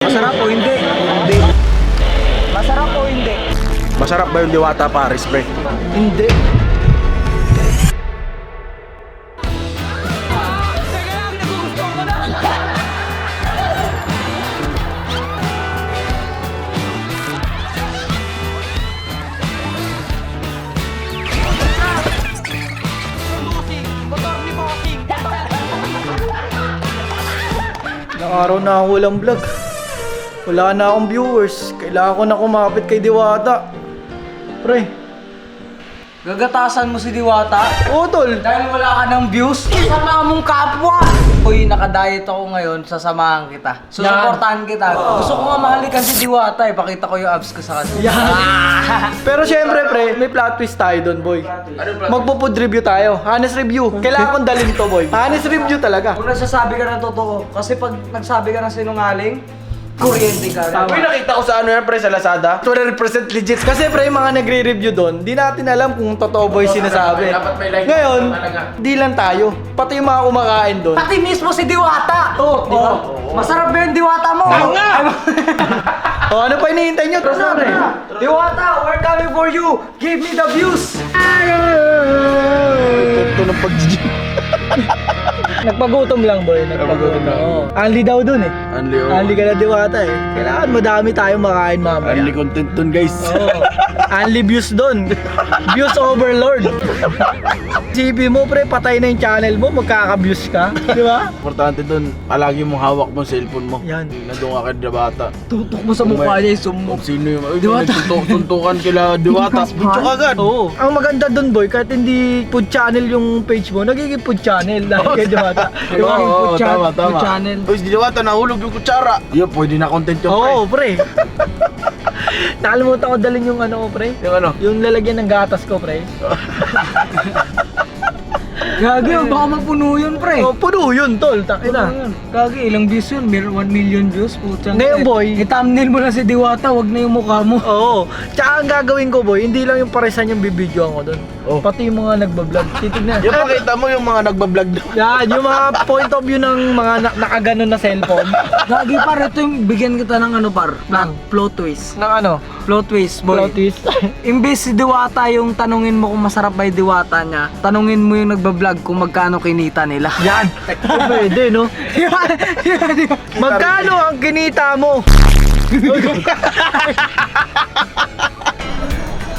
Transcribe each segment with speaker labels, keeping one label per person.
Speaker 1: Masarap o hindi? Hindi. Masarap o hindi?
Speaker 2: Masarap ba yung Diwata Paris, pre?
Speaker 1: Hindi. Ilang araw na ako walang vlog. Wala na akong viewers. Kailangan ko na kumapit kay Diwata. Pre.
Speaker 3: Gagatasan mo si Diwata?
Speaker 1: Oo, tol.
Speaker 3: Dahil wala ka ng views? Sama mong kapwa! Uy, nakadiet ako ngayon, sasamahan kita. Susuportahan kita. Gusto ko nga mahalikan si Diwata eh. Pakita ko yung abs ko sa kanya.
Speaker 1: Pero syempre, pre, may plot twist tayo doon, boy. Magpo-food review tayo. Honest review. Kailangan kong dalhin to, boy. Honest review talaga.
Speaker 3: Kung nagsasabi ka ng totoo, kasi pag nagsabi ka ng sinungaling, kuryente ka.
Speaker 2: Uy, nakita ko sa ano yan, pre, sa Lazada. 200% legit.
Speaker 1: Kasi pre, yung mga nagre-review doon, di natin alam kung totoo ba yung sinasabi.
Speaker 2: Dapat may like.
Speaker 1: Ngayon, di lang tayo. Pati yung mga kumakain doon.
Speaker 3: Pati mismo si Diwata!
Speaker 1: Oo,
Speaker 3: Di ba? Masarap ba yung Diwata mo?
Speaker 2: Oo nga!
Speaker 1: Oh, ano pa hinihintay nyo? Tara, pre.
Speaker 3: Diwata, we're coming for you! Give me the views!
Speaker 1: Ito ng pag-gym. Nagpagutom lang, boy.
Speaker 2: Nagpagutom lang.
Speaker 1: Oo. Anli daw dun eh.
Speaker 2: Anli, oh.
Speaker 1: Anli ka na Diwata eh. Kailangan madami tayong makain mamaya.
Speaker 2: Only content dun, guys.
Speaker 1: Oo. Anli views dun. Views overlord. CP mo, pre, patay na yung channel mo, magkaka-views ka. Di ba?
Speaker 2: Importante dun, palagi mong hawak mo cellphone mo.
Speaker 1: Yan.
Speaker 2: Nandun ka kay Diwata.
Speaker 3: Tutok mo sa mukha niya yung sumo.
Speaker 2: Kung sino yung... Uy,
Speaker 3: Diwata.
Speaker 2: tuntukan kila Diwata. Buncho ka agad.
Speaker 1: Oo. Ang maganda dun, boy, kahit hindi food channel yung page mo, nagiging food channel dahil kay Diwata. Di ba?
Speaker 2: Oo, tama, tama.
Speaker 3: Food channel.
Speaker 2: Uy, si Diwata, nahulog yung kutsara. Yun, pwede na content yung pre.
Speaker 1: Oo, pre. Nakalimutan ko dalhin yung ano ko, pre.
Speaker 2: Yung ano?
Speaker 1: Yung lalagyan ng gatas ko, pre.
Speaker 3: Gagi, baka mapuno yun, pre.
Speaker 1: Oh, puno yun, tol. Takina.
Speaker 3: Gagi, ilang views yun? 1 million views? Putang.
Speaker 1: Ngayon, boy.
Speaker 3: I-thumbnail mo lang si Diwata, wag na yung mukha mo.
Speaker 1: Oo. Tsaka ang gagawin ko, boy, hindi lang yung paresan yung bibidyoan ko doon.
Speaker 2: Oh.
Speaker 1: Pati yung mga nagbablog. Titignan.
Speaker 2: Yung pakita mo yung mga nagbablog doon.
Speaker 1: Yan, yung mga point of view ng mga nakaganon na cellphone.
Speaker 3: Gagi, par, ito yung bigyan kita ng ano, par. Plot twist.
Speaker 1: Ng ano?
Speaker 3: Plot twist, boy.
Speaker 1: Plot twist.
Speaker 3: Imbes si Diwata yung tanungin mo kung masarap ba yung Diwata niya, tanungin mo yung nagbablog kung magkano kinita nila.
Speaker 1: Yan. Pwede, no? Magkano ang kinita mo?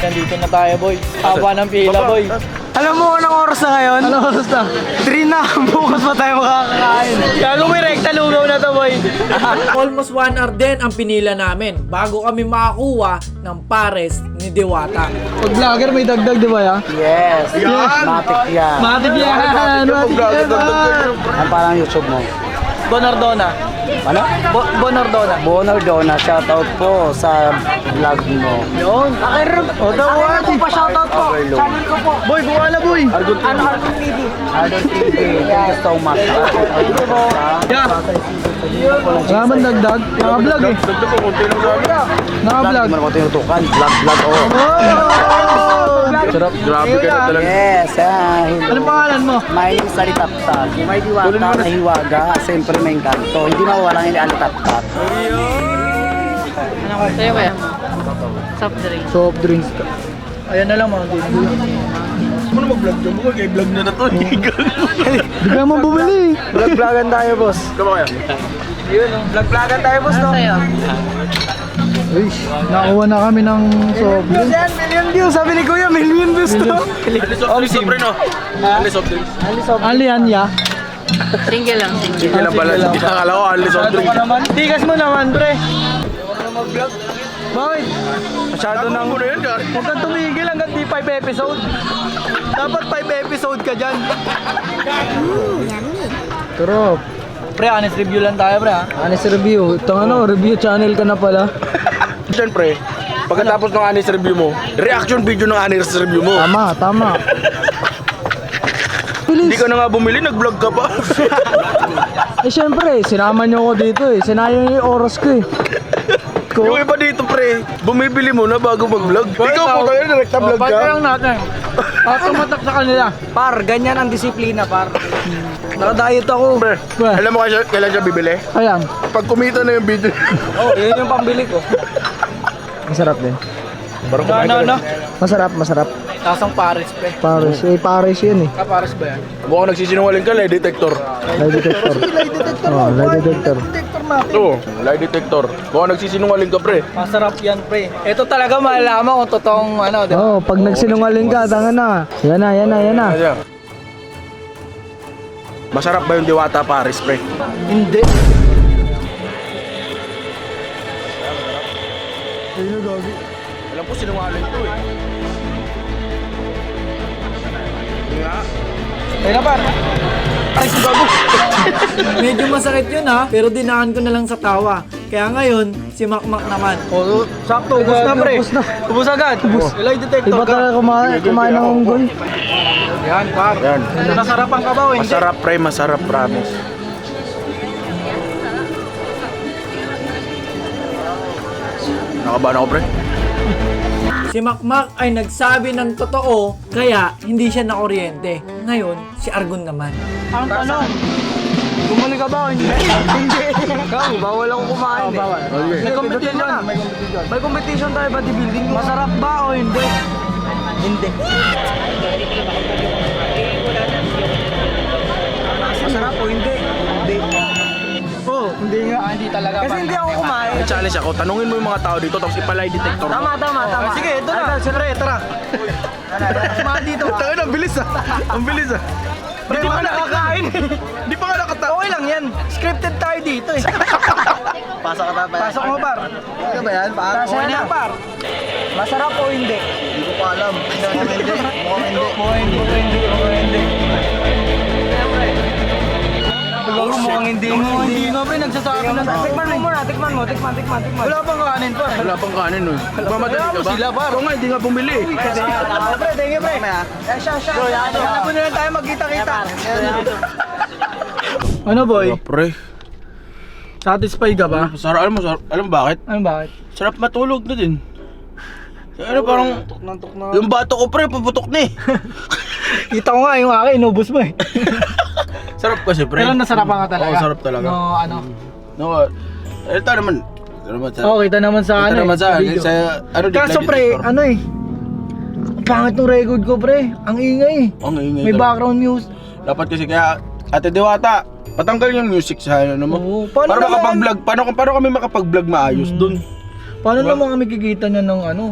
Speaker 1: Nandito na tayo, boy. Haba ng pila, boy.
Speaker 3: Alam mo anong oras na ngayon?
Speaker 1: Ano oras na?
Speaker 3: 3 na, bukas pa tayo makakakain.
Speaker 1: Gago may rekta lugaw na to, boy.
Speaker 4: Almost 1 hour din ang pinila namin bago kami makakuha ng pares ni Diwata.
Speaker 1: Pag vlogger may dagdag, di ba ya?
Speaker 3: Yes.
Speaker 2: Yan!
Speaker 3: Matik yan.
Speaker 1: Matik yan! Matik yan!
Speaker 3: Ang parang YouTube mo.
Speaker 1: Bonardona.
Speaker 3: Ano?
Speaker 1: Bonardona.
Speaker 3: Bonardona, shoutout po sa vlog mo.
Speaker 1: Yun. O, tawad.
Speaker 3: Ano po pa shoutout po? Channel ko po.
Speaker 1: Boy, buka na, boy.
Speaker 3: Argon TV. Argon TV. Thank you so much. Thank you po.
Speaker 1: Yeah. Wala man dagdag. Naka-vlog eh.
Speaker 2: Dagdag ko, konti lang sa amin.
Speaker 1: Naka-vlog.
Speaker 3: Hindi mo na ko tinutukan. Vlog, oh.
Speaker 1: Oh!
Speaker 2: Sarap, grabe ka na talaga.
Speaker 3: Yes,
Speaker 1: Anong pangalan mo?
Speaker 3: may salitaptap. May diwata na hiwaga. Siyempre may kanto. Hindi mawala ng alitaptap.
Speaker 5: Ano ko sa'yo kaya? Soft drink.
Speaker 1: Soft drinks ka. Ayan na lang mga dulo.
Speaker 2: Ano mag-vlog dyan? Bukal kayo vlog na to.
Speaker 1: Bigla mo bumili.
Speaker 3: Vlog-vlogan tayo, boss.
Speaker 2: Kama kaya?
Speaker 3: Vlog-vlogan tayo, boss,
Speaker 5: Ano
Speaker 3: no?
Speaker 5: sa'yo?
Speaker 1: Uy, nakuha na kami ng soft drinks.
Speaker 3: Yan, million views. Sabi ni Kuya, million views to.
Speaker 2: Alis soft drinks, no? Alis soft drinks.
Speaker 1: Ali yan, ya.
Speaker 5: Single lang.
Speaker 2: Sige lang pala. Hindi nakakala ko, alis soft drinks.
Speaker 1: Tigas mo naman, pre. Bakit?
Speaker 2: Masyado nang... Ano yan, Gary?
Speaker 1: Huwag kang tumigil hanggang di 5 episode. Dapat 5 episode ka dyan. Turop. Pre, honest review lang tayo, pre, ha?
Speaker 3: Honest review. Ito ano, review channel ka na pala.
Speaker 2: Siyempre, pagkatapos ng honest review mo, reaction video ng honest review mo.
Speaker 3: Tama.
Speaker 2: Hindi ka na nga bumili, nag-vlog ka pa.
Speaker 3: Eh syempre, sinama niyo ako dito eh. Sinayang yung oras ko eh.
Speaker 2: Yung iba dito, pre, bumibili mo na bago mag-vlog. Ikaw po tayo, direkta vlog ka.
Speaker 1: natin. Tumatak sa kanila.
Speaker 3: Par, ganyan ang disiplina, par. Naka-diet ako.
Speaker 2: Pre,
Speaker 1: Ba?
Speaker 2: alam mo kailan siya bibili?
Speaker 1: Ayan.
Speaker 2: Pag kumita na yung video.
Speaker 3: Oh, yun yung pambili ko.
Speaker 6: Masarap din.
Speaker 2: Parang kumain ka rin.
Speaker 6: Masarap, masarap.
Speaker 4: Tasang Paris, pre.
Speaker 6: Paris. Eh, Paris yun eh.
Speaker 4: Paris ba yan?
Speaker 2: Mukhang nagsisinungaling ka, lie detector.
Speaker 6: Lie detector. Oh, lie detector.
Speaker 2: Ito, lie detector. Mukhang nagsisinungaling ka, pre.
Speaker 1: Masarap yan, pre. Ito talaga malalaman kung totoong ano, di ba?
Speaker 6: Oh, pag nagsinungaling ka, tanga na. Yan na, yan na, yan na.
Speaker 2: Ayan. Masarap ba yung Diwata Paris, pre?
Speaker 1: Hindi.
Speaker 2: Alam ko sinungaling to eh. Hindi nga.
Speaker 1: Ayun na, par.
Speaker 4: Medyo masakit yun ha, pero dinaan ko na lang sa tawa. Kaya ngayon, si Makmak naman.
Speaker 1: Oh, sakto, ubus na, pre. Ubus agad. Ubus. Lie detector
Speaker 6: Iba
Speaker 1: ka.
Speaker 6: talaga kumain ng unggoy.
Speaker 1: Yan, par.
Speaker 2: Yan.
Speaker 1: Nasarapan ka ba o hindi?
Speaker 2: Masarap, pre. Masarap, promise. Nakabahan ako, pre.
Speaker 4: Si Makmak ay nagsabi ng totoo, kaya hindi siya nakuryente. Ngayon, si Argon naman.
Speaker 1: Ang tanong, bumalik ka ba o hindi? Hindi.
Speaker 3: Ikaw, bawal ako kumain eh.
Speaker 1: May competition na.
Speaker 3: May competition tayo, bodybuilding.
Speaker 1: Masarap ba o hindi?
Speaker 3: Hindi. Masarap o hindi? Hindi.
Speaker 1: Oo, hindi nga. Hindi talaga.
Speaker 3: Kasi hindi ako kumain.
Speaker 2: May challenge ako. Tanungin mo yung mga tao dito tapos ipalay detector mo.
Speaker 3: Tama.
Speaker 1: Sige, ito na. Siyempre, tara. Sumama dito.
Speaker 2: Tangin, ang bilis ah. Ang bilis ah.
Speaker 1: Pre, mga nakakain.
Speaker 2: Hindi pa nga nakatawa.
Speaker 1: Okay lang yan. Scripted tayo dito eh.
Speaker 3: Pasok ka pa.
Speaker 1: Pasok mo, par.
Speaker 3: Ano ba yan?
Speaker 1: Okay na yan, par.
Speaker 3: Masarap o hindi?
Speaker 1: Hindi ko pa alam. Mukhang hindi.
Speaker 3: Mukhang hindi.
Speaker 1: Hindi nga, pre. Nagsasabi na.
Speaker 3: Tikman mo muna, tikman mo. Tikman.
Speaker 1: Wala pang kanin, par.
Speaker 2: Wala pang kanin nun. Mamadali ka ba?
Speaker 1: Sila, par.
Speaker 2: Oo nga, hindi nga bumili.
Speaker 1: Pre, thank you, pre. Siya. Hanap mo na lang tayo magkita-kita. Ano, boy?
Speaker 2: Pre.
Speaker 1: Satisfied ka ba?
Speaker 2: Alam mo bakit?
Speaker 1: Ano bakit?
Speaker 2: Sarap matulog na din. Ano parang yung bato ko pre, paputok na eh.
Speaker 1: Kita ko nga yung akin, inubos mo eh.
Speaker 2: Sarap kasi pre.
Speaker 1: Pero nasarapan ka talaga.
Speaker 2: Oo, sarap talaga.
Speaker 1: No, ano?
Speaker 2: No, ito naman.
Speaker 1: Oh, kita naman sa ano. Video. Kaso pre, ano eh. Ang pangit ng record ko pre. Ang ingay eh.
Speaker 2: Ang ingay
Speaker 1: May
Speaker 2: talaga.
Speaker 1: background music.
Speaker 2: Dapat kasi kaya Ate Diwata, patanggal yung music sa ano mo.
Speaker 1: Oo, paano
Speaker 2: Para
Speaker 1: naman?
Speaker 2: makapag-vlog. Paano kami makapag-vlog maayos dun?
Speaker 1: Paano
Speaker 2: Diba?
Speaker 1: naman kami kikita niya ng ano?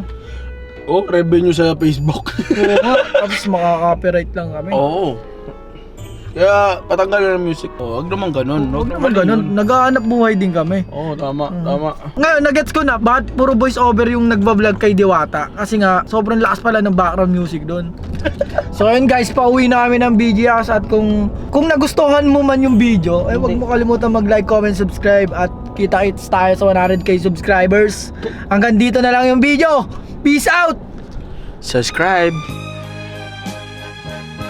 Speaker 2: Oh, revenue sa Facebook.
Speaker 1: Oo nga, tapos makaka-copyright lang kami.
Speaker 2: Oo. Kaya patanggal na ng music. Oh, wag naman ganun.
Speaker 1: Huwag naman ganun, nag-aanap buhay din kami.
Speaker 2: Oo, tama.
Speaker 1: Ngayon, nagets ko na, bakit puro voice over yung nagbablog kay Diwata? Kasi nga, sobrang lakas pala ng background music doon. So ayun guys, pauwi na kami ng BGS at kung nagustuhan mo man yung video, huwag mo kalimutan mag-like, comment, subscribe at kita-kits tayo sa 100k subscribers. Hanggang dito na lang yung video. Peace out!
Speaker 2: Subscribe.